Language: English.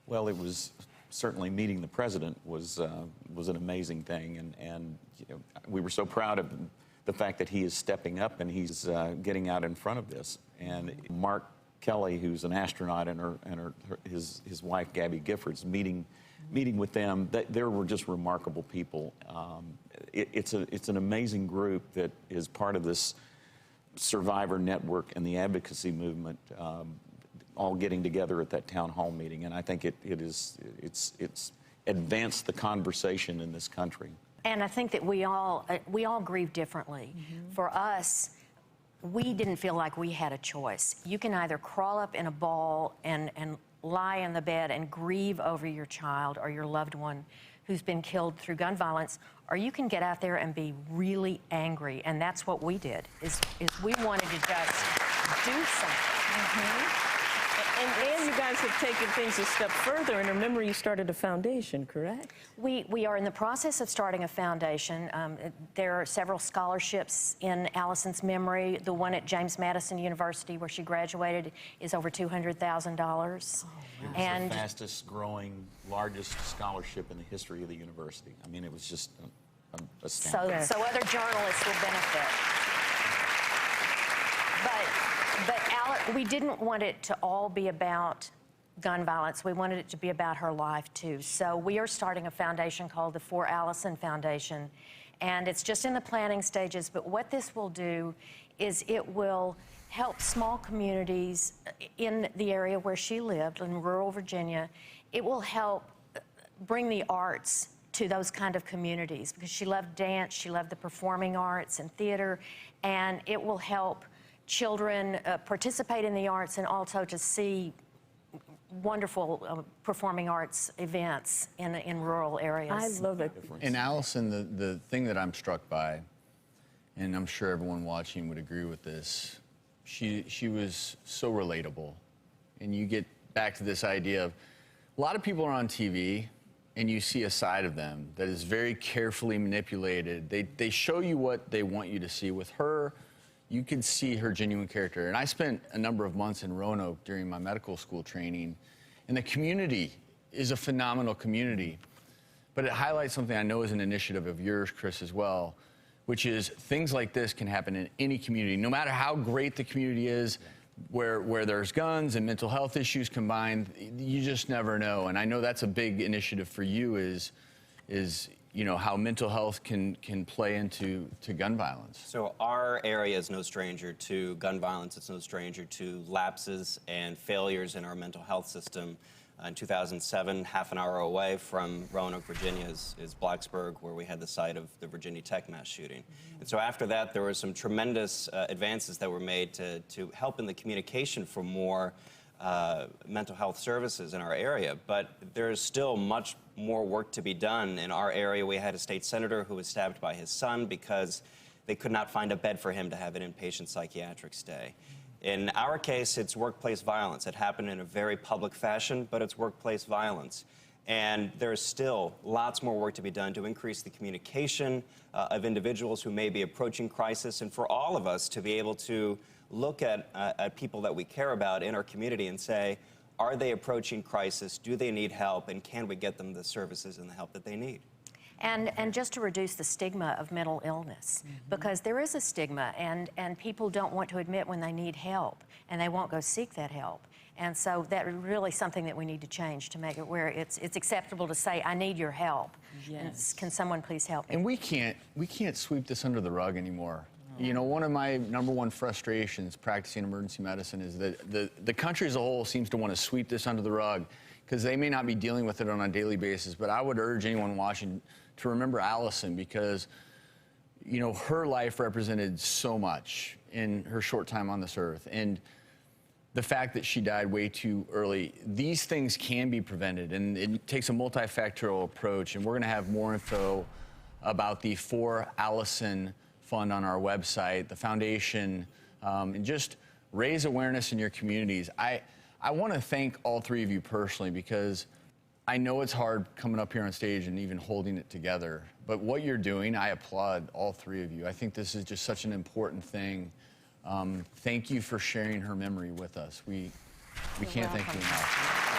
Well, it was certainly meeting the president was an amazing thing, and you know, we were so proud of the fact that he is stepping up and he's getting out in front of this. And Mark Kelly, who's an astronaut, and his wife Gabby Giffords, meeting with them, they were just remarkable people. It's an amazing group that is part of this survivor network and the advocacy movement, all getting together at that town hall meeting, and I think it's advanced the conversation in this country. And I think that we all grieve differently. For us, we didn't feel like we had a choice. You can either crawl up in a ball and lie in the bed and grieve over your child or your loved one who's been killed through gun violence, or you can get out there and be really angry. And that's what we did, is we wanted to just do something. And you guys have taken things a step further, and remember, you started a foundation, correct? We are in the process of starting a foundation. There are several scholarships in Alison's memory. The one at James Madison University, where she graduated, is over $200,000. Oh, wow. It was the fastest growing, largest scholarship in the history of the university. I mean, it was just astounding. So other journalists will benefit. But we didn't want it to all be about gun violence. We wanted it to be about her life, too. So we are starting a foundation called the For Alison Foundation, and it's just in the planning stages. But what this will do is it will help small communities in the area where she lived, in rural Virginia. It will help bring the arts to those kind of communities, because she loved dance, she loved the performing arts and theater, and it will help children participate in the arts and also to see wonderful performing arts events in rural areas. I love it. And Alison, the thing that I'm struck by, and I'm sure everyone watching would agree with this, she was so relatable. And you get back to this idea of, a lot of people are on TV and you see a side of them that is very carefully manipulated. They show you what they want you to see. With her, you could see her genuine character. And I spent a number of months in Roanoke during my medical school training, and the community is a phenomenal community. But it highlights something I know is an initiative of yours, Chris, as well, which is things like this can happen in any community, no matter how great the community is, where there's guns and mental health issues combined, you just never know. And I know that's a big initiative for you, is you know, how mental health can play into gun violence. So our area is no stranger to gun violence. It's no stranger to lapses and failures in our mental health system. In 2007, half an hour away from Roanoke, Virginia, is Blacksburg, where we had the site of the Virginia Tech mass shooting. And so after that, there were some tremendous advances that were made to help in the communication for more mental health services in our area. But there's still much more work to be done. In our area, we had a state senator who was stabbed by his son because they could not find a bed for him to have an inpatient psychiatric stay. In our case, it's workplace violence. It happened in a very public fashion, but it's workplace violence. And there's still lots more work to be done to increase the communication of individuals who may be approaching crisis, and for all of us to be able to look at people that we care about in our community and say, are they approaching crisis? Do they need help? And can we get them the services and the help that they need? And just to reduce the stigma of mental illness, because there is a stigma, and people don't want to admit when they need help, and they won't go seek that help. And so that is really something that we need to change to make it where it's acceptable to say, I need your help. Yes. And can someone please help me? And we can't sweep this under the rug anymore. You know, one of my #1 frustrations practicing emergency medicine is that the country as a whole seems to want to sweep this under the rug, because they may not be dealing with it on a daily basis. But I would urge anyone watching to remember Alison, because, you know, her life represented so much in her short time on this earth. And the fact that she died way too early, these things can be prevented, and it takes a multifactorial approach. And we're going to have more info about the For Alison Fund on our website, the foundation, and just raise awareness in your communities. I want to thank all three of you personally, because I know it's hard coming up here on stage and even holding it together, but what you're doing, I applaud all three of you. I think this is just such an important thing. Thank you for sharing her memory with us. We can't thank you enough.